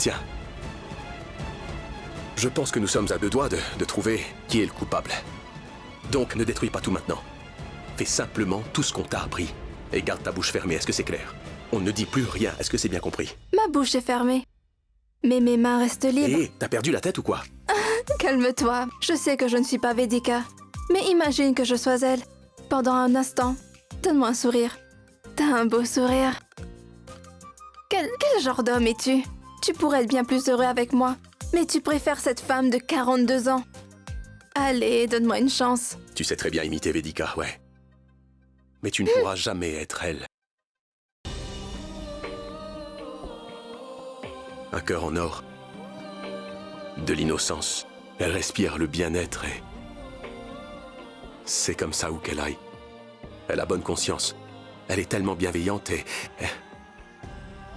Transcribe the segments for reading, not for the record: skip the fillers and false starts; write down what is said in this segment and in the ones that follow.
Tiens. Je pense que nous sommes à deux doigts de trouver qui est le coupable. Donc, ne détruis pas tout maintenant. Fais simplement tout ce qu'on t'a appris. Et garde ta bouche fermée, est-ce que c'est clair? On ne dit plus rien, est-ce que c'est bien compris? Ma bouche est fermée. Mais mes mains restent libres. Hé, t'as perdu la tête ou quoi? Calme-toi. Je sais que je ne suis pas Vedika. Mais imagine que je sois elle. Pendant un instant, donne-moi un sourire. T'as un beau sourire. Quel genre d'homme es-tu? Tu pourrais être bien plus heureux avec moi. Mais tu préfères cette femme de 42 ans. Allez, donne-moi une chance. Tu sais très bien imiter Vedika, ouais. Mais tu ne pourras jamais être elle. Un cœur en or. De l'innocence. Elle respire le bien-être et... C'est comme ça où qu'elle aille. Elle a bonne conscience. Elle est tellement bienveillante et...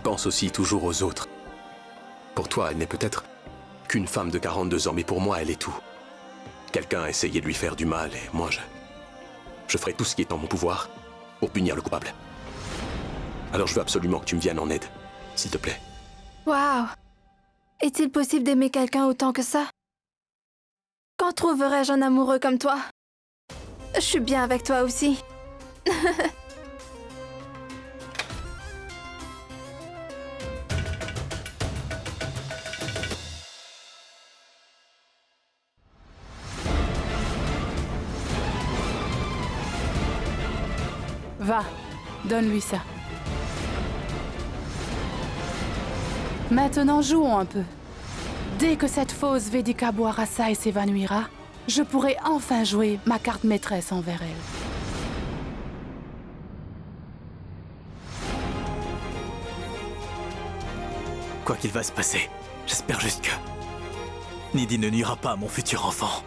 pense aussi toujours aux autres. Pour toi, elle n'est peut-être qu'une femme de 42 ans, mais pour moi, elle est tout. Quelqu'un a essayé de lui faire du mal et moi, je ferai tout ce qui est en mon pouvoir pour punir le coupable. Alors je veux absolument que tu me viennes en aide, s'il te plaît. Waouh! Est-il possible d'aimer quelqu'un autant que ça? Quand trouverai-je un amoureux comme toi? Je suis bien avec toi aussi. Va, donne-lui ça. Maintenant, jouons un peu. Dès que cette fausse Vedika boira ça et s'évanouira, je pourrai enfin jouer ma carte maîtresse envers elle. Quoi qu'il va se passer, j'espère juste que... Nidhi ne nuira pas à mon futur enfant.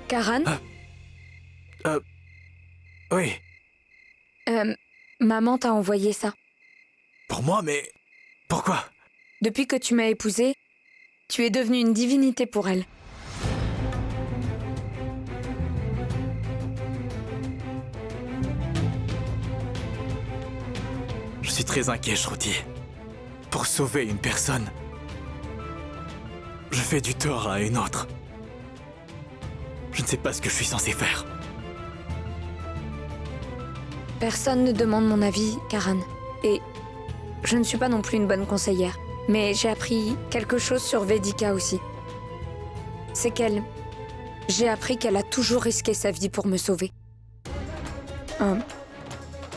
Karan? Oui. Maman t'a envoyé ça. Pour moi, mais... Pourquoi? Depuis que tu m'as épousée, tu es devenue une divinité pour elle. Je suis très inquiet, Shruti. Pour sauver une personne, je fais du tort à une autre. Je ne sais pas ce que je suis censé faire. Personne ne demande mon avis, Karan. Et je ne suis pas non plus une bonne conseillère. Mais j'ai appris quelque chose sur Vedika aussi. C'est qu'elle... J'ai appris qu'elle a toujours risqué sa vie pour me sauver.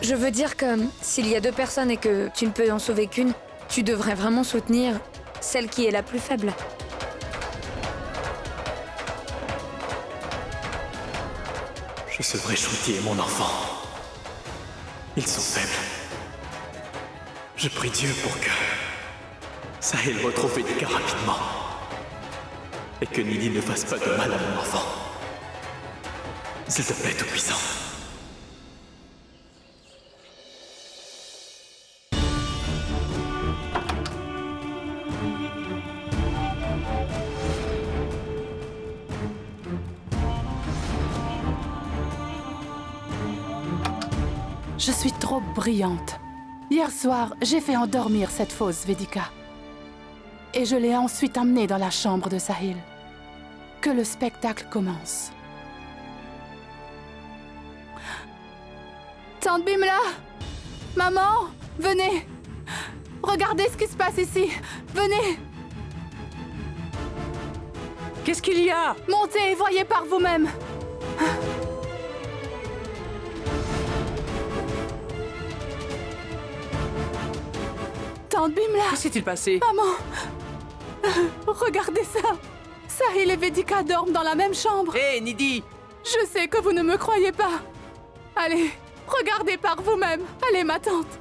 Je veux dire que s'il y a deux personnes et que tu ne peux en sauver qu'une, tu devrais vraiment soutenir celle qui est la plus faible. Je sauverai Shruti et mon enfant. Ils sont faibles. Je prie Dieu pour que Sahil retrouve Vedika rapidement. Et que Nidhi ne fasse pas de mal à mon enfant. S'il te plaît, Tout-Puissant. Je suis trop brillante. Hier soir, j'ai fait endormir cette fausse Vedika. Et je l'ai ensuite emmenée dans la chambre de Sahil. Que le spectacle commence. Tante Bimla! Maman! Venez! Regardez ce qui se passe ici! Venez! Qu'est-ce qu'il y a? Montez et voyez par vous-même! Tante Bimla! Que s'est-il passé? Maman! Regardez ça! Sahil et Vedika dorment dans la même chambre! Hé, Nidhi! Je sais que vous ne me croyez pas! Allez, regardez par vous-même! Allez, ma tante!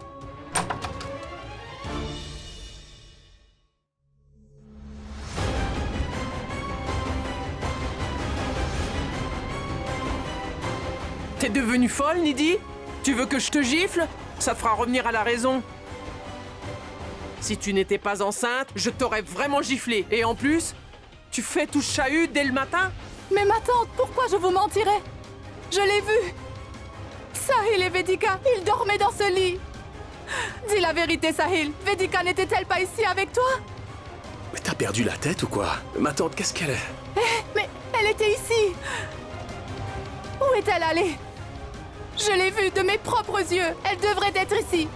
T'es devenue folle, Nidhi? Tu veux que je te gifle? Ça te fera revenir à la raison. Si tu n'étais pas enceinte, je t'aurais vraiment giflé. Et en plus, tu fais tout ce chahut dès le matin? Mais ma tante, pourquoi je vous mentirais? Je l'ai vu! Sahil et Vedika, ils dormaient dans ce lit! Dis la vérité, Sahil, Vedika n'était-elle pas ici avec toi? Mais t'as perdu la tête ou quoi? Ma tante, qu'est-ce qu'elle est? Mais elle était ici! Où est-elle allée? Je l'ai vue de mes propres yeux! Elle devrait être ici!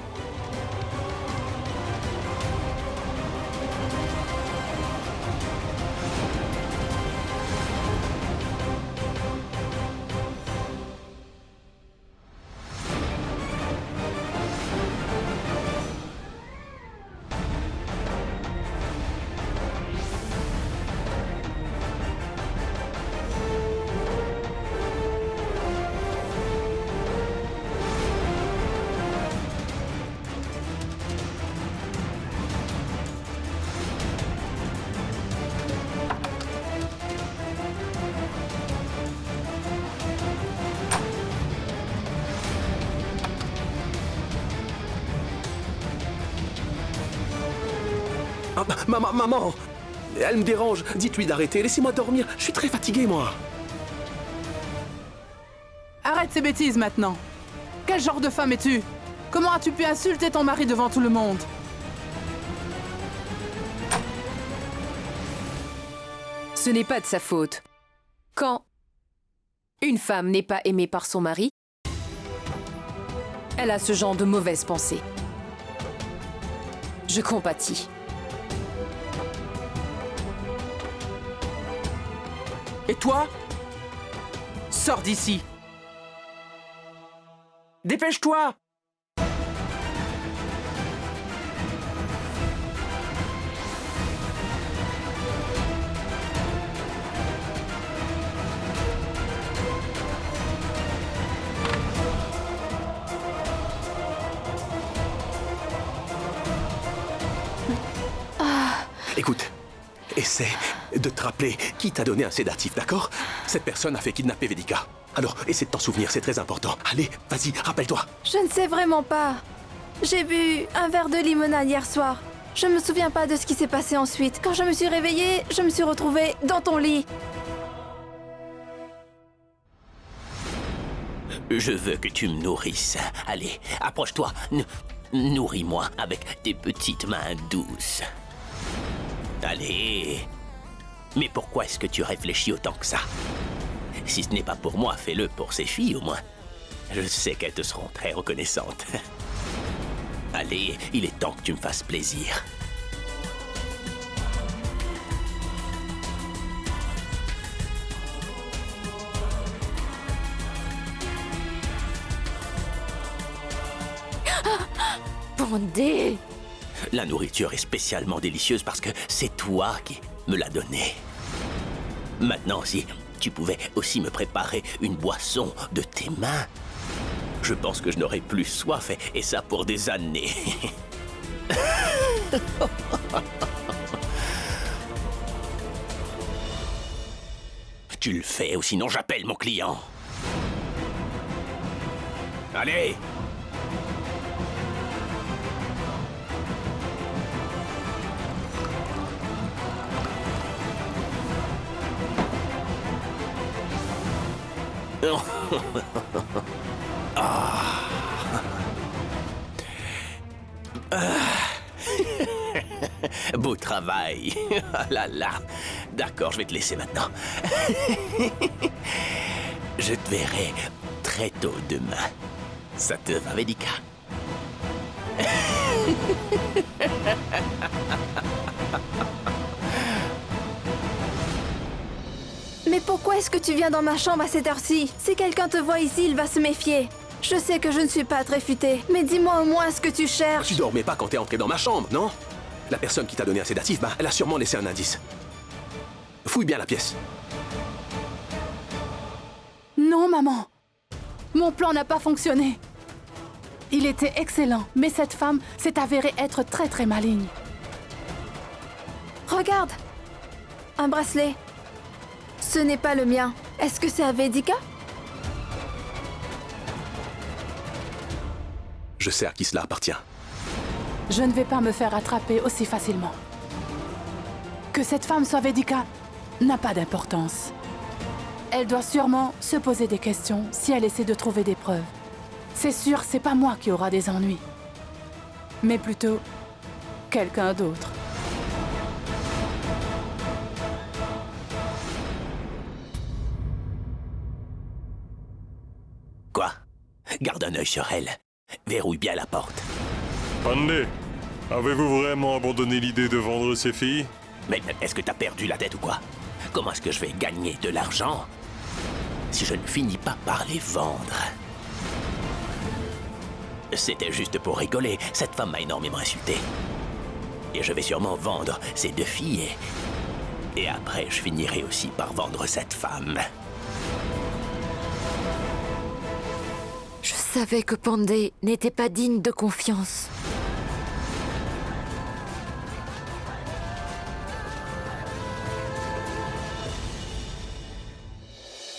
Ah, maman! Elle me dérange. Dites-lui d'arrêter. Laissez-moi dormir. Je suis très fatigué, moi. Arrête ces bêtises maintenant! Quel genre de femme es-tu? Comment as-tu pu insulter ton mari devant tout le monde? Ce n'est pas de sa faute. Quand une femme n'est pas aimée par son mari, elle a ce genre de mauvaises pensées. Je compatis. Et toi? Sors d'ici. Dépêche-toi! Écoute, essaie de te rappeler qui t'a donné un sédatif, d'accord? Cette personne a fait kidnapper Vedika. Alors, essaie de t'en souvenir, c'est très important. Allez, vas-y, rappelle-toi. Je ne sais vraiment pas. J'ai bu un verre de limonade hier soir. Je me souviens pas de ce qui s'est passé ensuite. Quand je me suis réveillée, je me suis retrouvée dans ton lit. Je veux que tu me nourrisses. Allez, approche-toi. Nourris-moi avec tes petites mains douces. Allez. Mais pourquoi est-ce que tu réfléchis autant que ça? Si ce n'est pas pour moi, fais-le pour ces filles au moins. Je sais qu'elles te seront très reconnaissantes. Allez, il est temps que tu me fasses plaisir. Bandé! La nourriture est spécialement délicieuse parce que c'est toi qui me l'as donnée. Maintenant, si tu pouvais aussi me préparer une boisson de tes mains, je pense que je n'aurais plus soif, et ça pour des années. Tu le fais ou sinon j'appelle mon client. Allez! Beau travail. Ah là là. D'accord, je vais te laisser maintenant. Je te verrai très tôt demain. Ça te va, Vedika? Mais pourquoi est-ce que tu viens dans ma chambre à cette heure-ci? Si quelqu'un te voit ici, il va se méfier. Je sais que je ne suis pas très futée, mais dis-moi au moins ce que tu cherches. Tu dormais pas quand t'es entré dans ma chambre, non? La personne qui t'a donné un sédatif, elle a sûrement laissé un indice. Fouille bien la pièce. Non, maman. Mon plan n'a pas fonctionné. Il était excellent, mais cette femme s'est avérée être très très maligne. Regarde! Un bracelet. Ce n'est pas le mien. Est-ce que c'est à Vedika? Je sais à qui cela appartient. Je ne vais pas me faire attraper aussi facilement. Que cette femme soit Vedika n'a pas d'importance. Elle doit sûrement se poser des questions si elle essaie de trouver des preuves. C'est sûr, c'est pas moi qui aura des ennuis, mais plutôt quelqu'un d'autre. Garde un œil sur elle. Verrouille bien la porte. Pandey, avez-vous vraiment abandonné l'idée de vendre ces filles? Mais est-ce que t'as perdu la tête ou quoi? Comment est-ce que je vais gagner de l'argent si je ne finis pas par les vendre? C'était juste pour rigoler. Cette femme m'a énormément insulté. Et je vais sûrement vendre ces 2 filles. Et après, je finirai aussi par vendre cette femme. Je savais que Pandey n'était pas digne de confiance.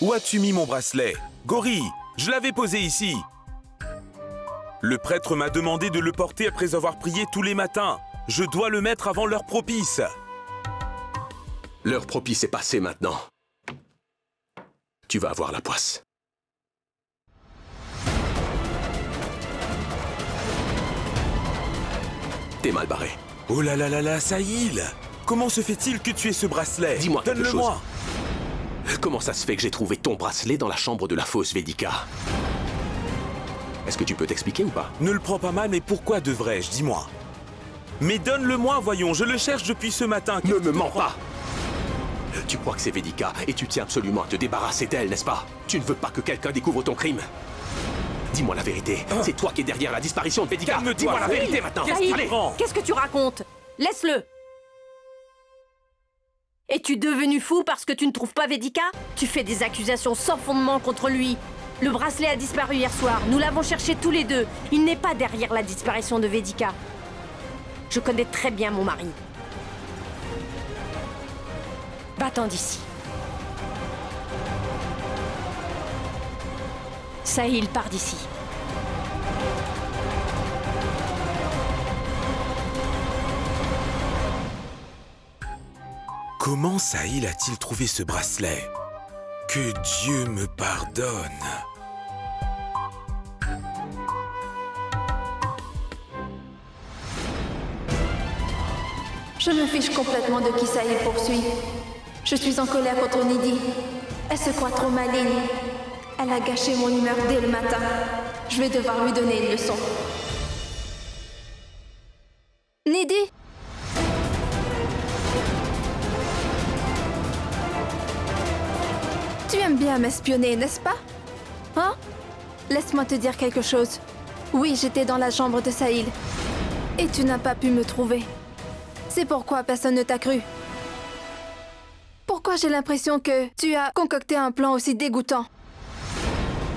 Où as-tu mis mon bracelet? Gorille, je l'avais posé ici. Le prêtre m'a demandé de le porter après avoir prié tous les matins. Je dois le mettre avant l'heure propice. L'heure propice est passée maintenant. Tu vas avoir la poisse. T'es mal barré. Oh là là là là, Sahil! Comment se fait-il que tu aies ce bracelet? Dis-moi quelque chose. Donne-le-moi. Comment ça se fait que j'ai trouvé ton bracelet dans la chambre de la fausse Vedika? Est-ce que tu peux t'expliquer ou pas? Ne le prends pas mal, mais pourquoi devrais-je? Dis-moi. Mais donne-le-moi, voyons, je le cherche depuis ce matin. Ne me mens pas! Tu crois que c'est Vedika et tu tiens absolument à te débarrasser d'elle, n'est-ce pas? Tu ne veux pas que quelqu'un découvre ton crime? Dis-moi la vérité, c'est toi qui es derrière la disparition de Vedika. Dis-moi la vérité maintenant. Allez. Qu'est-ce que tu racontes? Laisse-le. Es-tu devenu fou parce que tu ne trouves pas Vedika? Tu fais des accusations sans fondement contre lui. Le bracelet a disparu hier soir. Nous l'avons cherché tous les deux. Il n'est pas derrière la disparition de Vedika. Je connais très bien mon mari. Va-t'en d'ici. Sahil, part d'ici. Comment Sahil a-t-il trouvé ce bracelet? Que Dieu me pardonne. Je me fiche complètement de qui Sahil poursuit. Je suis en colère contre Nidhi. Elle se croit trop maligne. Elle a gâché mon humeur dès le matin. Je vais devoir lui donner une leçon. Nidhi! Tu aimes bien m'espionner, n'est-ce pas? Hein? Laisse-moi te dire quelque chose. Oui, j'étais dans la chambre de Sahil. Et tu n'as pas pu me trouver. C'est pourquoi personne ne t'a cru. Pourquoi j'ai l'impression que tu as concocté un plan aussi dégoûtant?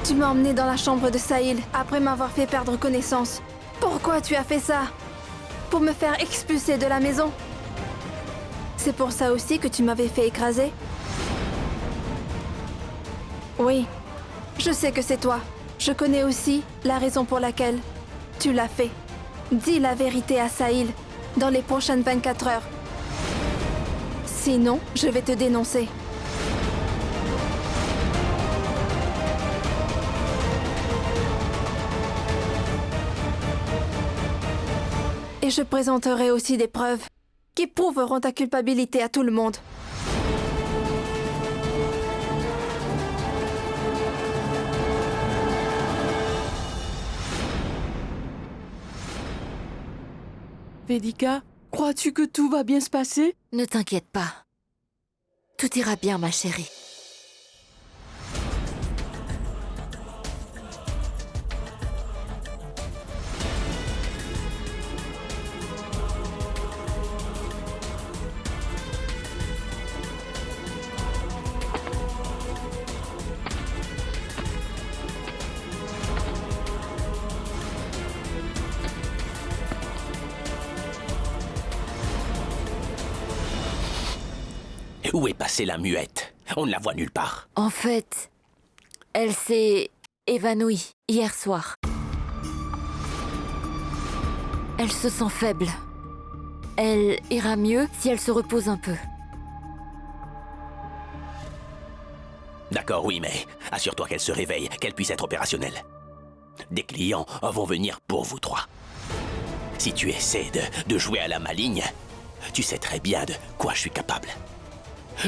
Tu m'as emmené dans la chambre de Sahil après m'avoir fait perdre connaissance. Pourquoi tu as fait ça? Pour me faire expulser de la maison? C'est pour ça aussi que tu m'avais fait écraser? Oui, je sais que c'est toi. Je connais aussi la raison pour laquelle tu l'as fait. Dis la vérité à Sahil dans les prochaines 24 heures. Sinon, je vais te dénoncer. Et je présenterai aussi des preuves qui prouveront ta culpabilité à tout le monde. Vedika, crois-tu que tout va bien se passer? Ne t'inquiète pas. Tout ira bien, ma chérie. Où est passée la muette? On ne la voit nulle part. En fait, elle s'est évanouie hier soir. Elle se sent faible. Elle ira mieux si elle se repose un peu. D'accord, oui, mais assure-toi qu'elle se réveille, qu'elle puisse être opérationnelle. Des clients vont venir pour vous trois. Si tu essaies de jouer à la maligne, tu sais très bien de quoi je suis capable.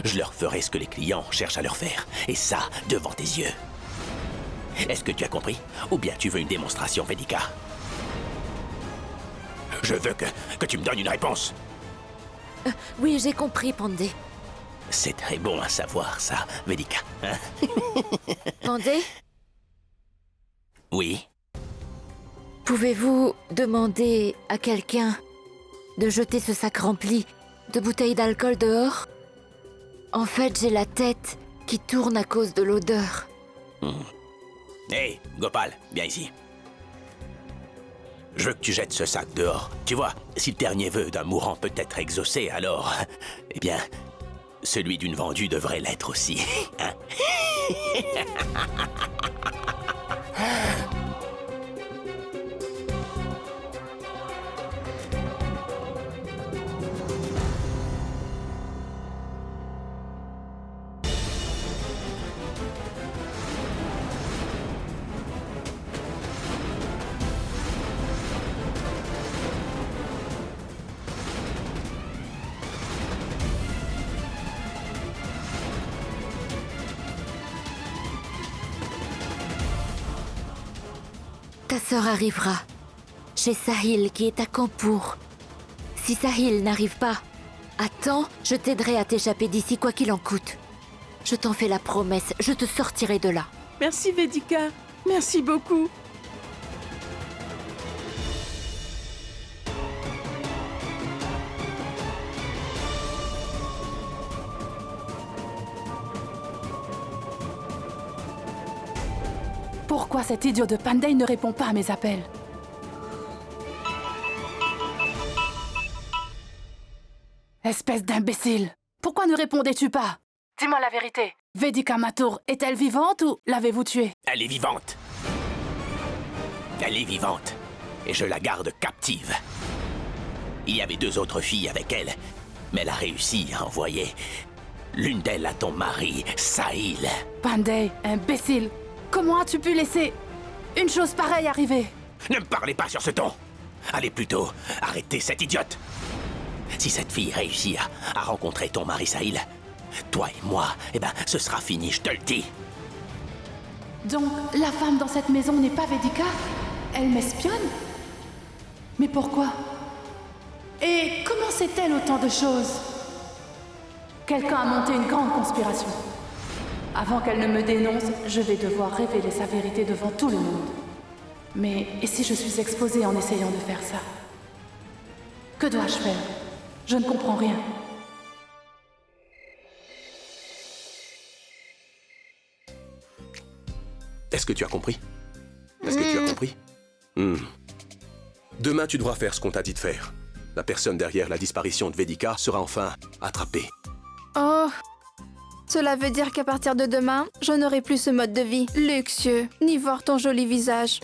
Je leur ferai ce que les clients cherchent à leur faire, et ça devant tes yeux. Est-ce que tu as compris? Ou bien tu veux une démonstration, Vedika? Je veux que tu me donnes une réponse. Oui, j'ai compris, Pandey. C'est très bon à savoir, ça, Vedika. Hein? Pandey, Oui? pouvez-vous demander à quelqu'un de jeter ce sac rempli de bouteilles d'alcool dehors? En fait, j'ai la tête qui tourne à cause de l'odeur. Hé, Gopal, viens ici. Je veux que tu jettes ce sac dehors. Tu vois, si le dernier vœu d'un mourant peut être exaucé, alors... Eh bien, celui d'une vendue devrait l'être aussi. Hein? Ta sœur arrivera. J'ai Sahil qui est à Kanpur. Si Sahil n'arrive pas à temps, je t'aiderai à t'échapper d'ici quoi qu'il en coûte. Je t'en fais la promesse, je te sortirai de là. Merci, Vedika. Merci beaucoup. Pourquoi cet idiot de Pandey ne répond pas à mes appels? Espèce d'imbécile! Pourquoi ne répondais-tu pas? Dis-moi la vérité. Vedika Mathur est-elle vivante ou l'avez-vous tuée? Elle est vivante. Elle est vivante. Et je la garde captive. Il y avait 2 autres filles avec elle, mais elle a réussi à envoyer l'une d'elles à ton mari, Sahil. Pandey, imbécile! Comment as-tu pu laisser une chose pareille arriver? Ne me parlez pas sur ce ton. Allez plutôt arrêter cette idiote. Si cette fille réussit à rencontrer ton mari Sahil, toi et moi, eh ben, ce sera fini, je te le dis. Donc, la femme dans cette maison n'est pas Vedika? Elle m'espionne? Mais pourquoi? Et comment sait-elle autant de choses? Quelqu'un a monté une grande conspiration. Avant qu'elle ne me dénonce, je vais devoir révéler sa vérité devant tout le monde. Mais et si je suis exposée en essayant de faire ça? Que dois-je faire? Je ne comprends rien. Est-ce que tu as compris? Est-ce que tu as compris? Demain, tu devras faire ce qu'on t'a dit de faire. La personne derrière la disparition de Vedika sera enfin attrapée. Oh, cela veut dire qu'à partir de demain, je n'aurai plus ce mode de vie luxueux, ni voir ton joli visage.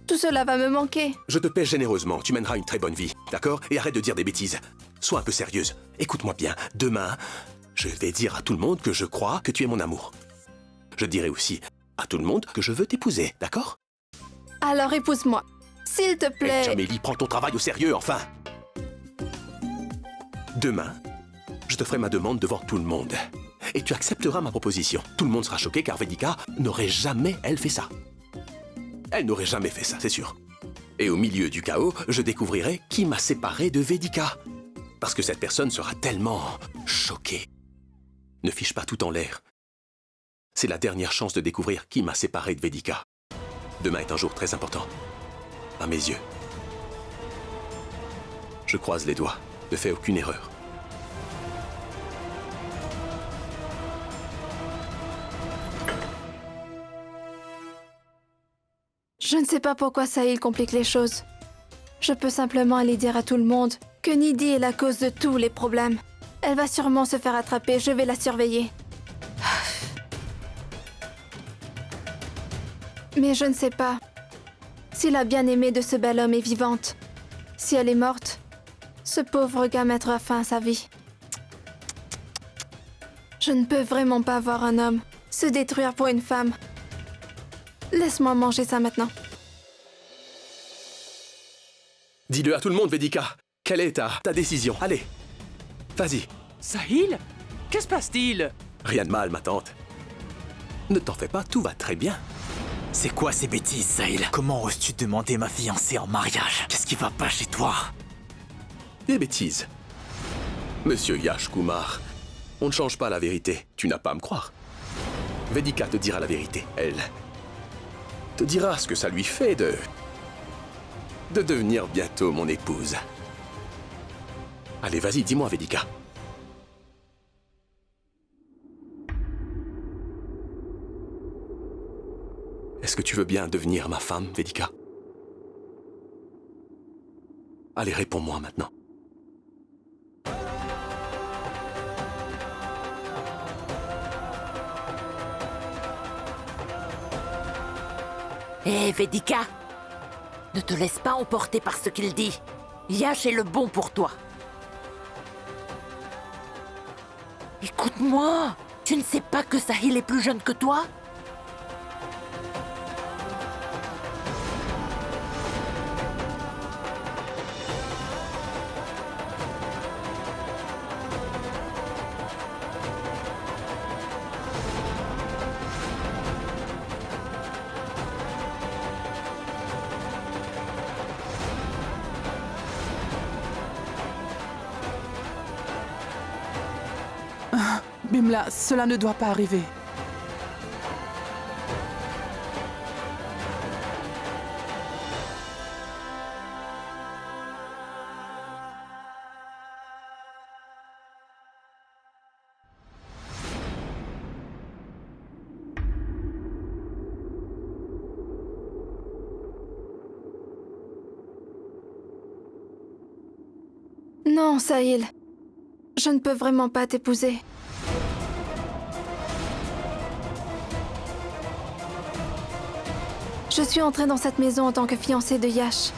Tout cela va me manquer. Je te paie généreusement, tu mèneras une très bonne vie, d'accord? Et arrête de dire des bêtises. Sois un peu sérieuse. Écoute-moi bien, demain, je vais dire à tout le monde que je crois que tu es mon amour. Je dirai aussi à tout le monde que je veux t'épouser, d'accord? Alors épouse-moi, s'il te plaît. Jamélie, prends ton travail au sérieux, enfin! Demain, je te ferai ma demande devant tout le monde. Et tu accepteras ma proposition. Tout le monde sera choqué car Vedika n'aurait jamais, elle, fait ça. Elle n'aurait jamais fait ça, c'est sûr. Et au milieu du chaos, je découvrirai qui m'a séparé de Vedika. Parce que cette personne sera tellement choquée. Ne fiche pas tout en l'air. C'est la dernière chance de découvrir qui m'a séparé de Vedika. Demain est un jour très important. À mes yeux. Je croise les doigts. Ne fais aucune erreur. Je ne sais pas pourquoi Sahil complique les choses. Je peux simplement aller dire à tout le monde que Nidhi est la cause de tous les problèmes. Elle va sûrement se faire attraper, je vais la surveiller. Mais je ne sais pas si la bien-aimée de ce bel homme est vivante. Si elle est morte, ce pauvre gars mettra fin à sa vie. Je ne peux vraiment pas voir un homme se détruire pour une femme. Laisse-moi manger ça maintenant. Dis-le à tout le monde, Vedika. Quelle est ta décision? Allez, vas-y. Sahil? Que se passe-t-il? Rien de mal, ma tante. Ne t'en fais pas, tout va très bien. C'est quoi ces bêtises, Sahil? Comment oses-tu demander ma fiancée en mariage? Qu'est-ce qui va pas chez toi? Des bêtises. Monsieur Yash Kumar, on ne change pas la vérité. Tu n'as pas à me croire. Vedika te dira la vérité. Elle te dira ce que ça lui fait de devenir bientôt mon épouse. Allez, vas-y, dis-moi, Vedika. Est-ce que tu veux bien devenir ma femme, Vedika? Allez, réponds-moi maintenant. Hé, Vedika! Ne te laisse pas emporter par ce qu'il dit. Yash est le bon pour toi. Écoute-moi! Tu ne sais pas que Sahil est plus jeune que toi? Bimla, cela ne doit pas arriver. Non, Sahil. Je ne peux vraiment pas t'épouser. Je suis entrée dans cette maison en tant que fiancée de Yash.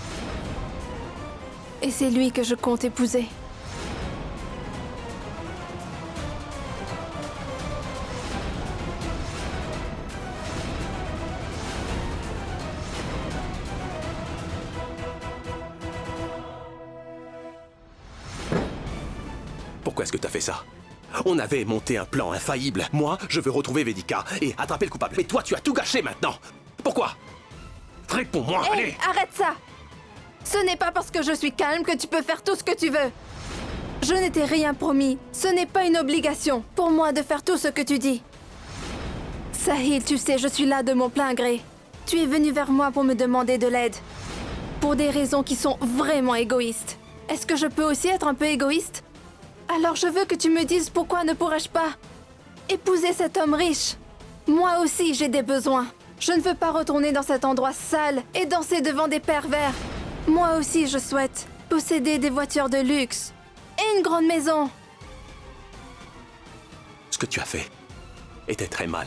Et c'est lui que je compte épouser. Pourquoi est-ce que t'as fait ça? On avait monté un plan infaillible. Moi, je veux retrouver Vedika et attraper le coupable. Mais toi, tu as tout gâché maintenant. Pourquoi? Réponds-moi, Hey, allez! arrête ça! Ce n'est pas parce que je suis calme que tu peux faire tout ce que tu veux. Je ne t'ai rien promis. Ce n'est pas une obligation pour moi de faire tout ce que tu dis. Sahil, tu sais, je suis là de mon plein gré. Tu es venu vers moi pour me demander de l'aide. Pour des raisons qui sont vraiment égoïstes. Est-ce que je peux aussi être un peu égoïste? Alors je veux que tu me dises pourquoi ne pourrais-je pas épouser cet homme riche? Moi aussi, j'ai des besoins. Je ne veux pas retourner dans cet endroit sale et danser devant des pervers. Moi aussi, je souhaite posséder des voitures de luxe et une grande maison. Ce que tu as fait était très mal.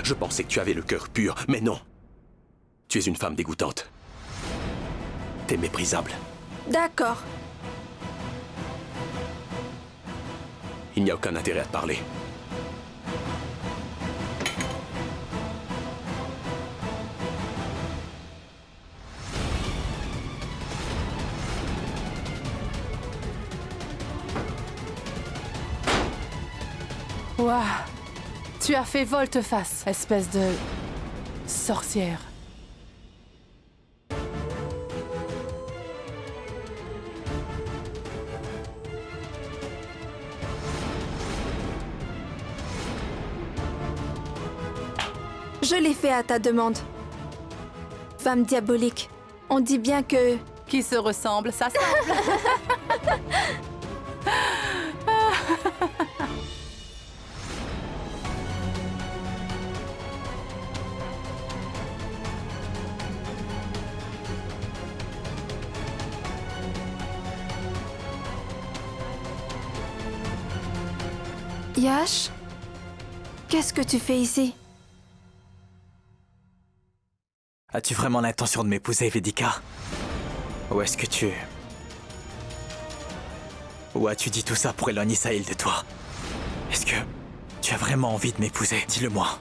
Je pensais que tu avais le cœur pur, mais non. Tu es une femme dégoûtante. T'es méprisable. D'accord. Il n'y a aucun intérêt à te parler. Ouah! Tu as fait volte-face, espèce de sorcière. Je l'ai fait à ta demande. Femme diabolique. On dit bien que... Qui se ressemble, ça semble. Yash? Qu'est-ce que tu fais ici? As-tu vraiment l'intention de m'épouser, Vedika? Ou est-ce que tu... Ou as-tu dit tout ça pour éloigner Sahil de toi? Est-ce que tu as vraiment envie de m'épouser? Dis-le-moi.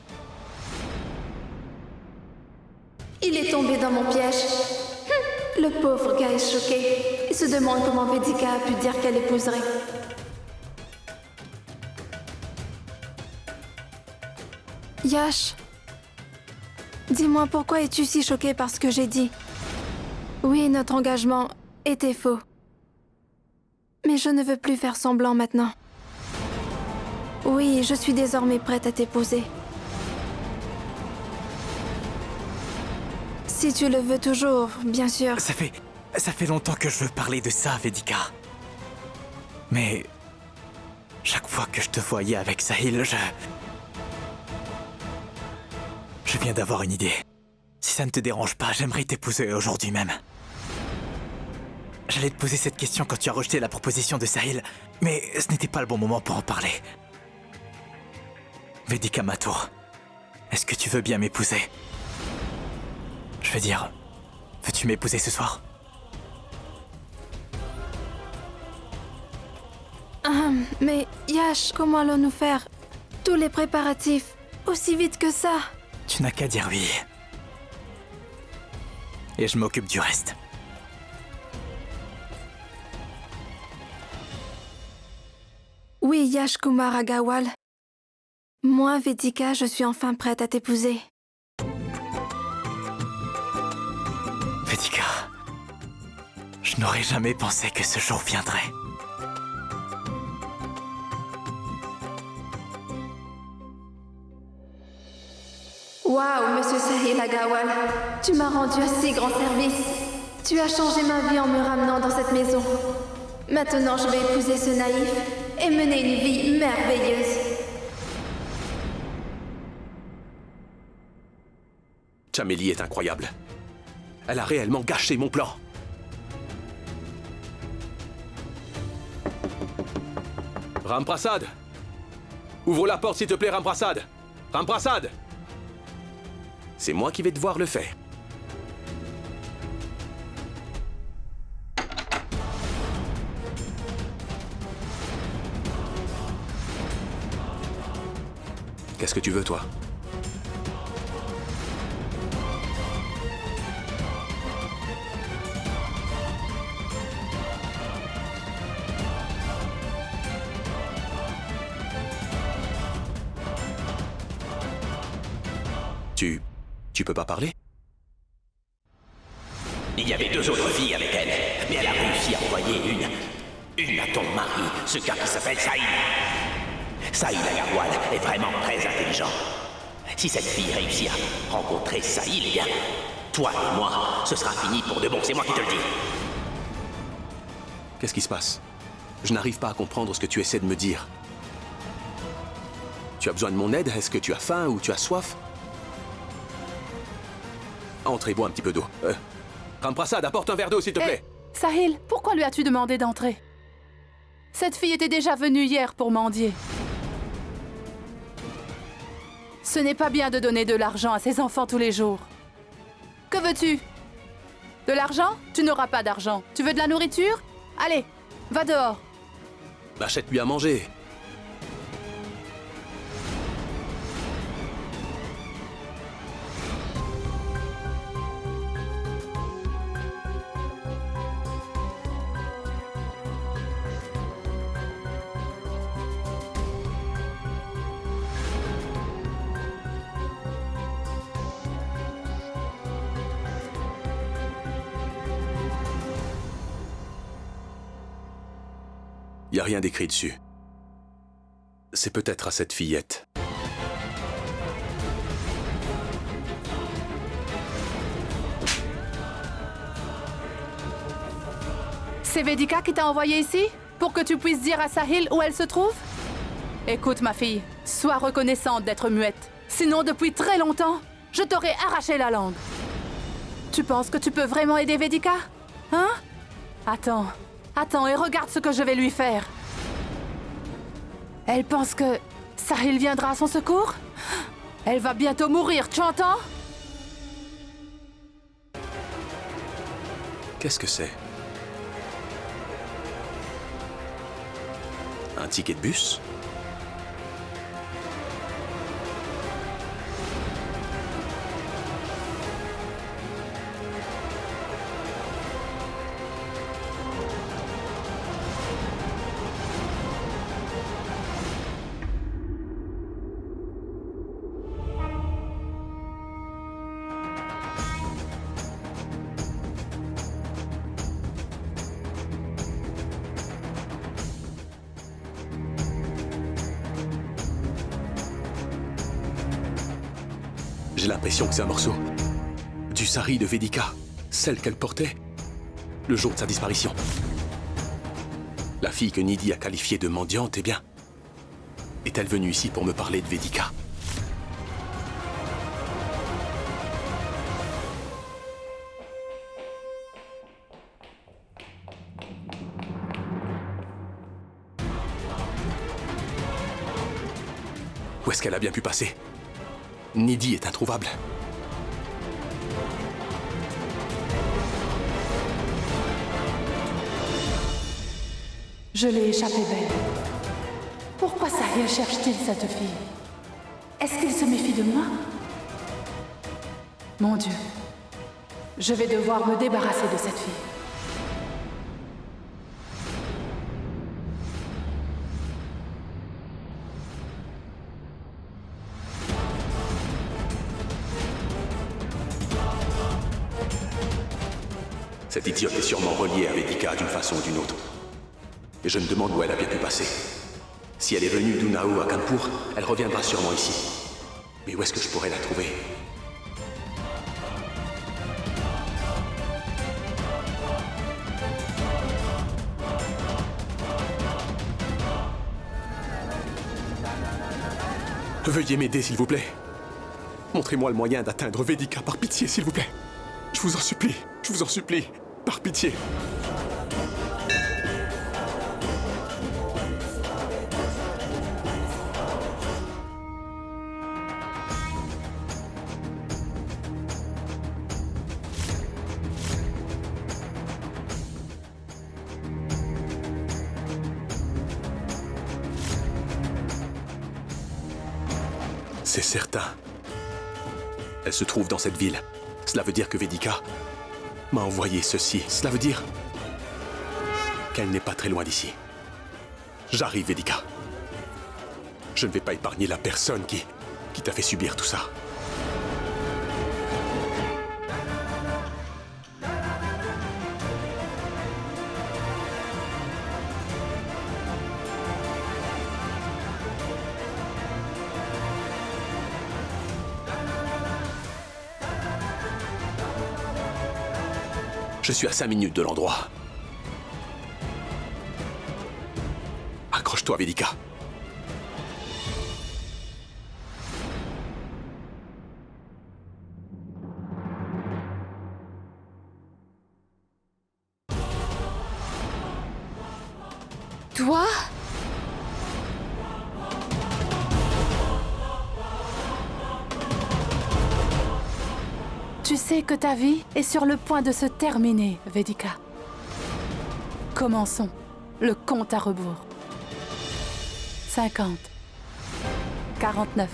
Il est tombé dans mon piège. Le pauvre gars est choqué. Il se demande comment Vedika a pu dire qu'elle épouserait. Yash, Dis-moi, pourquoi es-tu si choquée par ce que j'ai dit? Oui, notre engagement était faux. Mais je ne veux plus faire semblant maintenant. Oui, je suis désormais prête à t'épouser. Si tu le veux toujours, bien sûr. Ça fait longtemps que je veux parler de ça, Vedika. Mais... chaque fois que je te voyais avec Sahil, je viens d'avoir une idée. Si ça ne te dérange pas, j'aimerais t'épouser aujourd'hui même. J'allais te poser cette question quand tu as rejeté la proposition de Sahil, mais ce n'était pas le bon moment pour en parler. Vedika Mathur, est-ce que tu veux bien m'épouser? Je veux dire, veux-tu m'épouser ce soir? Mais Yash, comment allons-nous faire tous les préparatifs aussi vite que ça? Tu n'as qu'à dire oui. Et je m'occupe du reste. Oui, Yash Kumar Agawal. Moi, Vedika, je suis enfin prête à t'épouser. Vedika, je n'aurais jamais pensé que ce jour viendrait. Waouh, monsieur Sahil Agawal, tu m'as rendu un si grand service. Tu as changé ma vie en me ramenant dans cette maison. Maintenant, je vais épouser ce naïf et mener une vie merveilleuse. Chamélie est incroyable. Elle a réellement gâché mon plan. Ramprasad! Ouvre la porte s'il te plaît, Ramprasad! Ramprasad! C'est moi qui vais devoir le faire. Qu'est-ce que tu veux, toi? Tu peux pas parler? Il y avait 2 autres filles avec elle, mais elle a réussi à envoyer une à ton mari, ce gars qui s'appelle Sahil. Sahil Agarwal est vraiment très intelligent. Si cette fille réussit à rencontrer Sahil, eh bien, toi et moi, ce sera fini pour de bon, c'est moi qui te le dis. Qu'est-ce qui se passe? Je n'arrive pas à comprendre ce que tu essaies de me dire. Tu as besoin de mon aide? Est-ce que tu as faim ou tu as soif? Entre et bois un petit peu d'eau. Ramprasad, apporte un verre d'eau, s'il te plaît. Sahil, pourquoi lui as-tu demandé d'entrer? Cette fille était déjà venue hier pour mendier. Ce n'est pas bien de donner de l'argent à ses enfants tous les jours. Que veux-tu? De l'argent? Tu n'auras pas d'argent. Tu veux de la nourriture? Allez, va dehors. Achète-lui à manger. Y a rien d'écrit dessus. C'est peut-être à cette fillette. C'est Vedika qui t'a envoyé ici? Pour que tu puisses dire à Sahil où elle se trouve? Écoute, ma fille, sois reconnaissante d'être muette. Sinon, depuis très longtemps, je t'aurais arraché la langue. Tu penses que tu peux vraiment aider Vedika? Hein? Attends et regarde ce que je vais lui faire. Elle pense que Sahil viendra à son secours? Elle va bientôt mourir, tu entends? Qu'est-ce que c'est? Un ticket de bus? J'ai l'impression que c'est un morceau du sari de Vedika, celle qu'elle portait le jour de sa disparition. La fille que Nidhi a qualifiée de mendiante, eh bien, est-elle venue ici pour me parler de Vedika? Où est-ce qu'elle a bien pu passer? Nidhi est introuvable. Je l'ai échappé belle. Pourquoi Sahil cherche-t-il cette fille? Est-ce qu'il se méfie de moi? Mon Dieu, je vais devoir me débarrasser de cette fille. Cette idiote est sûrement reliée à Vedika d'une façon ou d'une autre. Et je me demande où elle a bien pu passer. Si elle est venue d'Unnao à Kanpur, elle reviendra sûrement ici. Mais où est-ce que je pourrais la trouver? Veuillez m'aider, s'il vous plaît. Montrez-moi le moyen d'atteindre Vedika, par pitié, s'il vous plaît. Je vous en supplie, par pitié. C'est certain. Elle se trouve dans cette ville. Cela veut dire que Vedika m'a envoyé ceci. Cela veut dire qu'elle n'est pas très loin d'ici. J'arrive, Vedika. Je ne vais pas épargner la personne qui t'a fait subir tout ça. Je suis à 5 minutes de l'endroit. Accroche-toi, Vedika. Toi? Tu sais que ta vie est sur le point de se terminer, Vedika. Commençons le compte à rebours. 50, 49,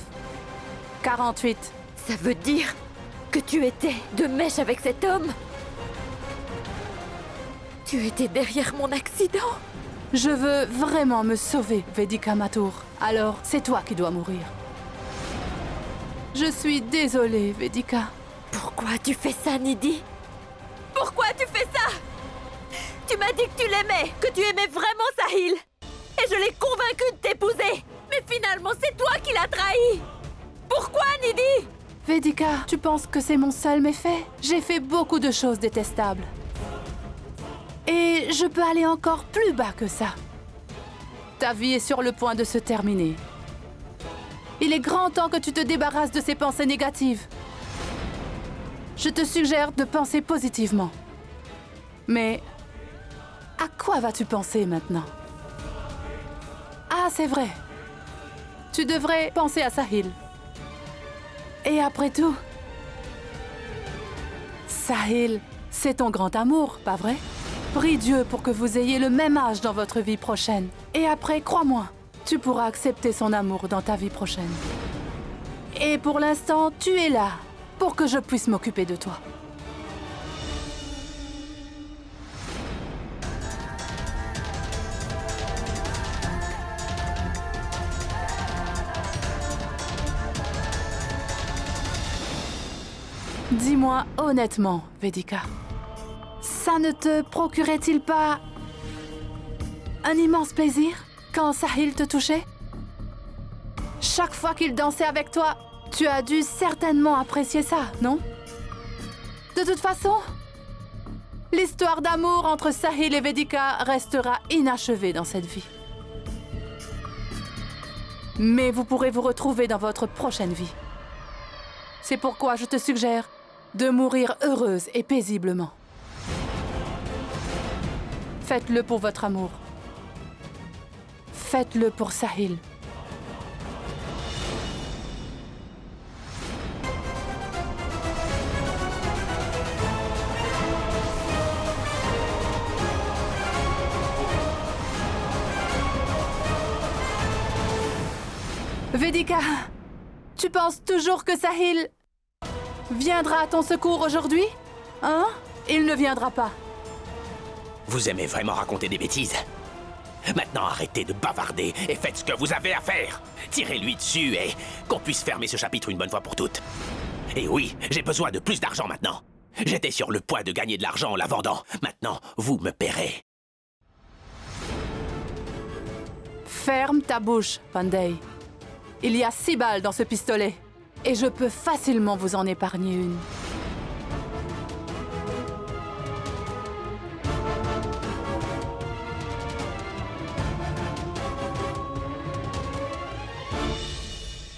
48. Ça veut dire que tu étais de mèche avec cet homme? Tu étais derrière mon accident? Je veux vraiment me sauver, Vedika Mathur. Alors, c'est toi qui dois mourir. Je suis désolée, Vedika. Pourquoi tu fais ça, Nidhi? Pourquoi tu fais ça? Tu m'as dit que tu l'aimais, que tu aimais vraiment Sahil. Et je l'ai convaincu de t'épouser. Mais finalement, c'est toi qui l'as trahi. Pourquoi, Nidhi? Vedika, tu penses que c'est mon seul méfait? J'ai fait beaucoup de choses détestables. Et je peux aller encore plus bas que ça. Ta vie est sur le point de se terminer. Il est grand temps que tu te débarrasses de ces pensées négatives. Je te suggère de penser positivement. Mais à quoi vas-tu penser maintenant? Ah, c'est vrai. Tu devrais penser à Sahil. Et après tout, Sahil, c'est ton grand amour, pas vrai? Prie Dieu pour que vous ayez le même âge dans votre vie prochaine. Et après, crois-moi, tu pourras accepter son amour dans ta vie prochaine. Et pour l'instant, tu es là pour que je puisse m'occuper de toi. Dis-moi honnêtement, Vedika, ça ne te procurait-il pas un immense plaisir quand Sahil te touchait? Chaque fois qu'il dansait avec toi, Tu as dû certainement apprécier ça, non? De toute façon, l'histoire d'amour entre Sahil et Vedika restera inachevée dans cette vie. Mais vous pourrez vous retrouver dans votre prochaine vie. C'est pourquoi je te suggère de mourir heureuse et paisiblement. Faites-le pour votre amour. Faites-le pour Sahil. Vedika, tu penses toujours que Sahil viendra à ton secours aujourd'hui? Hein? Il ne viendra pas. Vous aimez vraiment raconter des bêtises? Maintenant, arrêtez de bavarder et faites ce que vous avez à faire. Tirez-lui dessus et qu'on puisse fermer ce chapitre une bonne fois pour toutes. Et oui, j'ai besoin de plus d'argent maintenant. J'étais sur le point de gagner de l'argent en la vendant. Maintenant, vous me paierez. Ferme ta bouche, Pandey. Il y a 6 balles dans ce pistolet. Et je peux facilement vous en épargner une.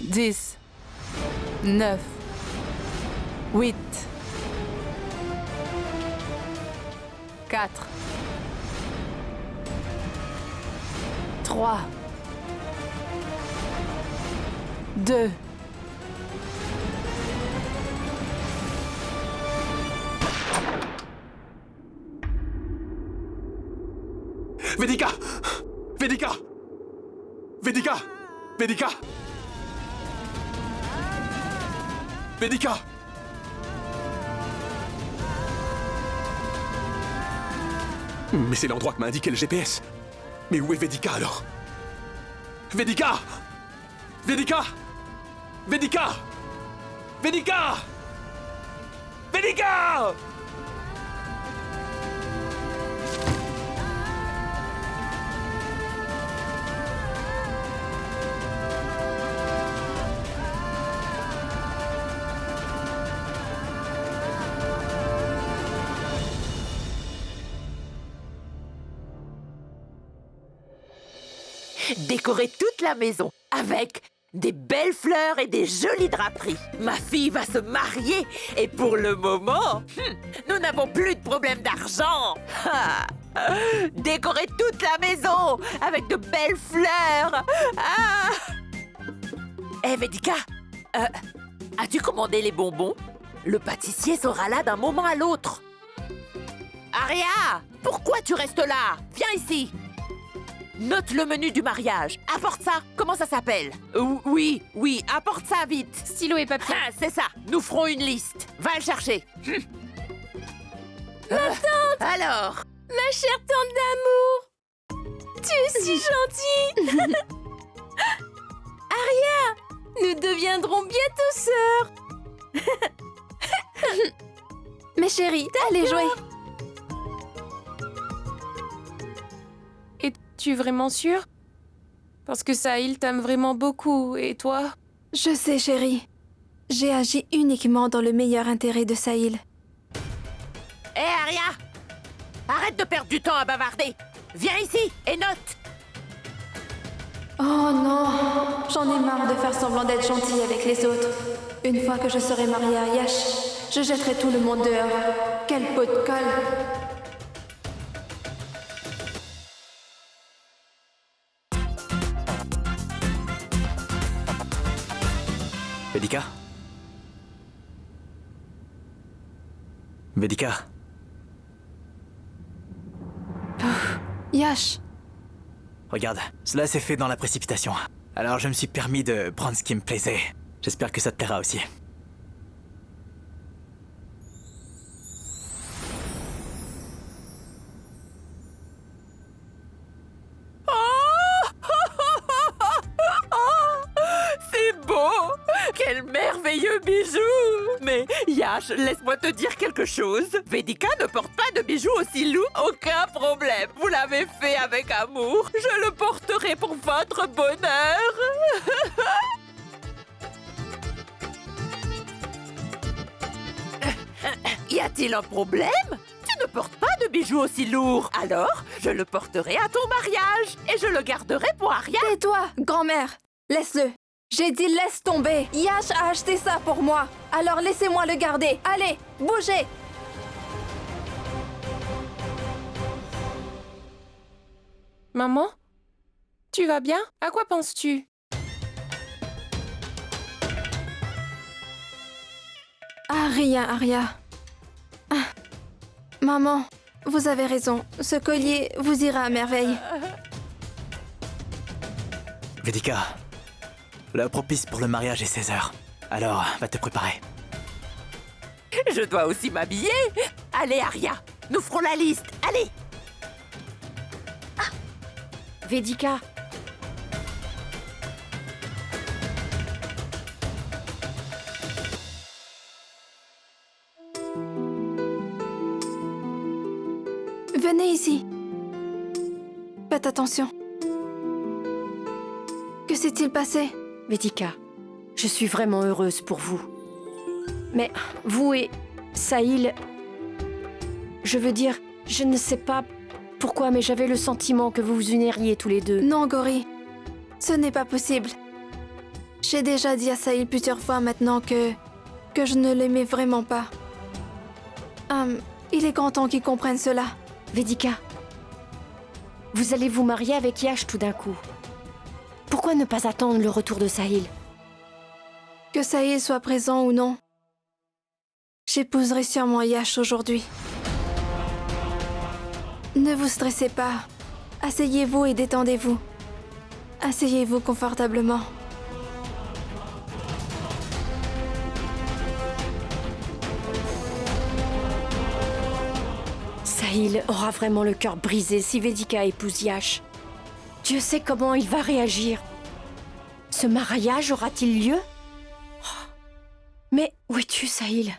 « 10, 9, 8, 4, 3, 2, Vedika! Vedika! Vedika! Vedika! Vedika! Mais c'est l'endroit que m'a indiqué le GPS. Mais où est Vedika alors? Vedika! Vedika! Vedika! Vedika! Vedika! Décorer toute la maison avec des belles fleurs et des jolies draperies. Ma fille va se marier et pour le moment, nous n'avons plus de problème d'argent. Décorer toute la maison avec de belles fleurs. Vedika, as-tu commandé les bonbons? Le pâtissier sera là d'un moment à l'autre. Aria, pourquoi tu restes là? Viens ici. Note le menu du mariage. Apporte ça. Comment ça s'appelle? Oui, apporte ça vite. Stylo et papier. C'est ça. Nous ferons une liste. Va le chercher. Ma tante! Alors? Ma chère tante d'amour! Tu es si gentille! Aria! Nous deviendrons bientôt sœurs! Mais chérie, allez jouer! Es-tu vraiment sûre? Parce que Sahil t'aime vraiment beaucoup, et toi? Je sais, chérie. J'ai agi uniquement dans le meilleur intérêt de Sahil. Hé, Aria! Arrête de perdre du temps à bavarder! Viens ici et note! Oh non! J'en ai marre de faire semblant d'être gentille avec les autres. Une fois que je serai mariée à Yash, je jetterai tout le monde dehors. Quel pot de colle! Vedika? Vedika? Yash! Regarde, cela s'est fait dans la précipitation. Alors je me suis permis de prendre ce qui me plaisait. J'espère que ça te plaira aussi. C'est beau! Quel merveilleux bijou! Mais Yash, laisse-moi te dire quelque chose. Vedika ne porte pas de bijoux aussi lourds. Aucun problème. Vous l'avez fait avec amour. Je le porterai pour votre bonheur. Y a-t-il un problème? Tu ne portes pas de bijoux aussi lourds. Alors, je le porterai à ton mariage et je le garderai pour Aria. Tais-toi, grand-mère. Laisse-le. J'ai dit laisse tomber. Yash a acheté ça pour moi. Alors laissez-moi le garder. Allez, bougez. Maman? Tu vas bien? À quoi penses-tu? Ah, rien, Aria. Ah. Maman, vous avez raison. Ce collier vous ira à merveille. Vedika, l'heure propice pour le mariage est 16h. Alors, va te préparer. Je dois aussi m'habiller. Allez, Aria, nous ferons la liste. Allez. Vedika. Venez ici. Faites attention. Que s'est-il passé? Vedika, je suis vraiment heureuse pour vous. Mais vous et Sahil... Je veux dire, je ne sais pas pourquoi, mais j'avais le sentiment que vous vous uniriez tous les deux. Non, Gauri. Ce n'est pas possible. J'ai déjà dit à Sahil plusieurs fois maintenant que je ne l'aimais vraiment pas. Il est grand temps qu'il comprenne cela. Vedika, vous allez vous marier avec Yash tout d'un coup. Pourquoi ne pas attendre le retour de Sahil? Que Sahil soit présent ou non, j'épouserai sûrement Yash aujourd'hui. Ne vous stressez pas. Asseyez-vous et détendez-vous. Asseyez-vous confortablement. Sahil aura vraiment le cœur brisé si Vedika épouse Yash. Dieu sait comment il va réagir. Ce mariage aura-t-il lieu? Mais où es-tu, Sahil?